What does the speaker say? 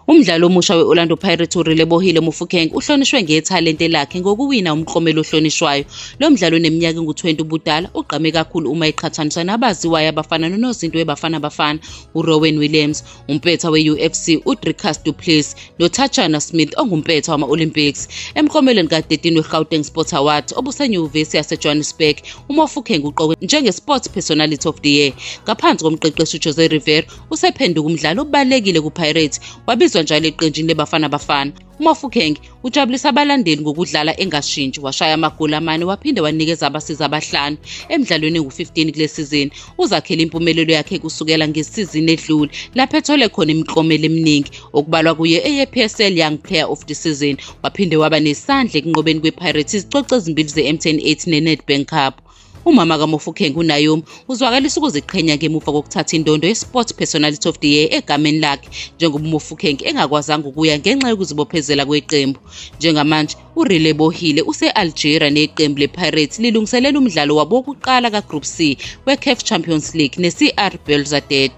Umdlalo omusha we-Orlando Pirates uRelebohile Mofokeng uhlonishwe ngethalente lakhe ngokuwina umklomelo ohlonishwayo. Lo mdlalo oneminyaka engu-20 ubudala ugqame kakhulu uma iqhathaniswa nabaziwayo abafana nonozinto weBafana Bafana, uRowan Williams, umpetha we-UFC uDricus du Plessis noTachana Smith ongumpetha wama-Olympics. Emklomelweni ka-13 we-Gauteng Sports Awards obusenyuvesi yaseJohannesburg, uMofokeng uqokwe njenge-Sports Personality of the Year. Ngaphansi komqeqeshi uJose Rivera, usephenduka umdlali obalulekile kuPirates, wabizwa njalo eqenjini leBafana Bafana. uMofokeng ujabulisa abalandeli ngokudlala engashintshi, washaya amagoli amane waphinde wanikeza abasizi abahlanu emidlalweni engu-15 kule sizini. Uzakhela impumelelo yakhe kusukela ngesizini edlule lapho ethole khona imiklomelo eminingi okubalwa kuye eye-PSL Young Player of the Season. Waphinde waba nesandla ekunqobeni kwePirates izicoco ezimbili ze-M10 8 ne-Nedbank Cup. Umama kaMofokeng uNaomi uzwakalisa ukuziqhenya ngemuva kokuthatha indondo ye-Sports Personality of the Year egameni lakhe, njengoba uMofokeng engakwazanga ukuya ngenxa yokuzibophezela kweqembu. Njengamanje uRelebohile use-Algeria neqembu lePirates lilungiselela umdlalo wabo wokuqala kaGroup C weCAF Champions League neCR Belouizdad.